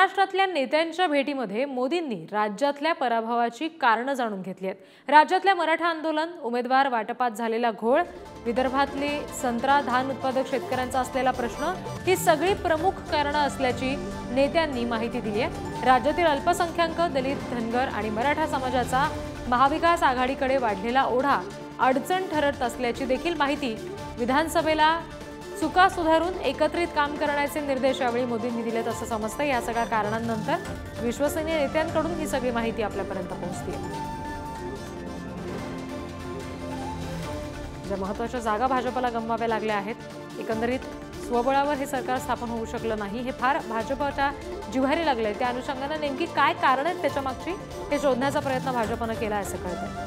महाराष्ट्रातल्या नेत्यांच्या भेटीमध्ये मोदींनी राज्यातल्या पराभवाची कारणं जाणून घेतली आहेत। राज्यातल्या मराठा आंदोलन, उमेदवार वाटपात झालेला घोळ, विदर्भातले संत्रा धान उत्पादक शेतकऱ्यांचा असलेला प्रश्न ही सगळी प्रमुख कारणं असल्याची नेत्यांनी माहिती दिली आहे। राज्यातील अल्पसंख्याक, दलित, धनगर आणि मराठा समाजाचा महाविकास आघाडीकडे वाढलेला ओढा अडचण ठरत असल्याची देखील माहिती विधानसभेला चुका सुधारून एकत्रित काम करण्याचे निर्देश यावेळी मोदींनी दिलेत असं समजतं। या सगळ्या कारणांनंतर विश्वसनीय नेत्यांकडून ही सगळी माहिती आपल्यापर्यंत पोहोचली आहे। ज्या महत्त्वाच्या जागा भाजपला गमवाव्या लागल्या आहेत, एकंदरीत स्वबळावर हे सरकार स्थापन होऊ शकलं नाही, हे फार भाजपच्या जिव्हारी लागलंय। त्या अनुषंगाने नेमकी काय कारण आहेत त्याच्या मागची हे शोधण्याचा प्रयत्न भाजपने केला असं कळतं।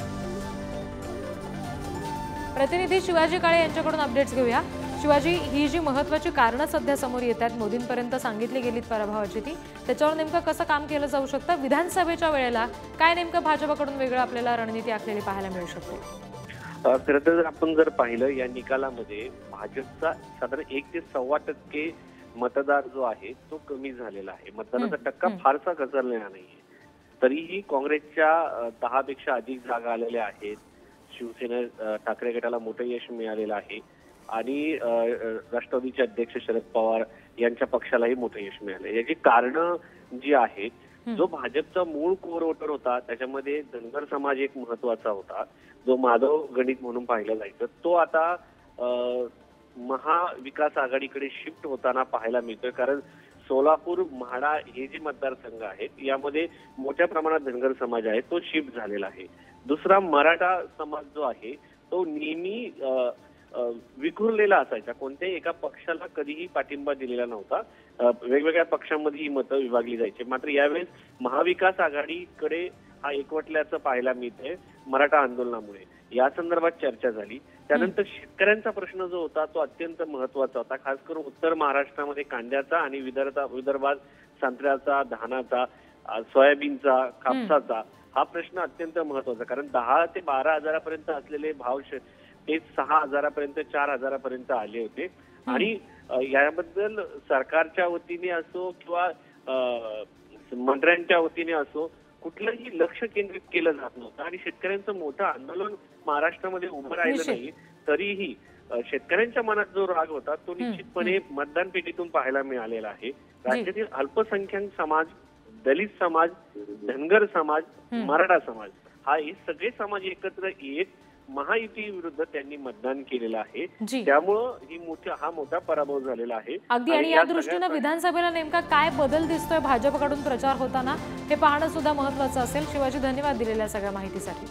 प्रतिनिधी शिवाजी काळे यांच्याकडून अपडेट्स घेऊया। शिवाजी, ही जी महत्त्वाची कारणं सध्या समोर येत आहेत, मोदींपर्यंत सांगितली गेलीत पराभवाची, ती त्याच्यावर नेमकं कसं काम केलं जाऊ शकतं? विधानसभेच्या वेळेला काय नेमकं भाजपकडून वेगळं आपल्याला रणनीती आखलेली पाहायला मिळू शकते? खरं तर आपण जर पाहिलं या निकालामध्ये भाजपचा साधारण 1 ते 1.25% मतदार जो आहे तो कमी झालेला आहे। मतदानाचा टक्का फारसा घसरलेला नाहीये। तरीही काँग्रेसच्या 10 पेक्षा अधिक जागा आलेल्या आहेत। शिवसेना ठाकरे गटाला मोठं यश मिळालेलं आहे आणि राष्ट्रवादीचे अध्यक्ष शरद पवार यांच्या पक्षालाही मोठं यश मिळालं। याची कारणं जी आहेत, जो भाजपचा मूळ कोर वोटर होता त्याच्यामध्ये धनगर समाज एक महत्वाचा होता, जो माधव गणित म्हणून पाहिला जायचं, तो आता महाविकास आघाडीकडे शिफ्ट होताना पाहायला मिळतोय। कारण सोलापूर, म्हाडा हे जे मतदारसंघ आहेत यामध्ये मोठ्या प्रमाणात धनगर समाज आहे, तो शिफ्ट झालेला आहे। दुसरा मराठा समाज जो आहे तो नेहमी विखुरलेला असायचा, कोणत्याही एका पक्षाला कधीही पाठिंबा दिलेला नव्हता। वेगवेगळ्या पक्षांमध्ये ही मतं विभागली जायची। मात्र यावेळेस महाविकास आघाडीकडे हा एकवटल्याचं पाहायला मिळतंय मराठा आंदोलनामुळे। या संदर्भात चर्चा झाली। त्यानंतर शेतकऱ्यांचा प्रश्न जो होता तो अत्यंत महत्वाचा होता, खास करून उत्तर महाराष्ट्रामध्ये कांद्याचा आणि विदर्भात संत्र्याचा, धानाचा, सोयाबीनचा, कापसाचा हा प्रश्न अत्यंत महत्वाचा। कारण 10 ते 12 हजारापर्यंत असलेले भाव ते 6 हजारापर्यंत, 4 हजारापर्यंत आले होते। आणि याबद्दल सरकारच्या वतीने असो किंवा मंत्र्यांच्या वतीने असो कुठलंही लक्ष केंद्रित केलं जात नव्हतं आणि शेतकऱ्यांचं मोठं आंदोलन महाराष्ट्रामध्ये उभं राहिलं नाही। तरीही शेतकऱ्यांच्या मनात जो राग होता तो निश्चितपणे मतदान पेटीतून पाहायला मिळालेला आहे। राज्यातील अल्पसंख्याक समाज, दलित समाज, धनगर समाज, मराठा समाज हे सगळे समाज एकत्र येत महायुती विरुद्ध त्यांनी मतदान केलेलं आहे। त्यामुळे हा मोठा पराभव झालेला आहे। अगदी, आणि या दृष्टीने विधानसभेला नेमका काय बदल दिसतोय भाजपकडून प्रचार होताना हे पाहणं सुद्धा महत्त्वाचं असेल। शिवाजी, धन्यवाद दिलेल्या सगळ्या माहितीसाठी।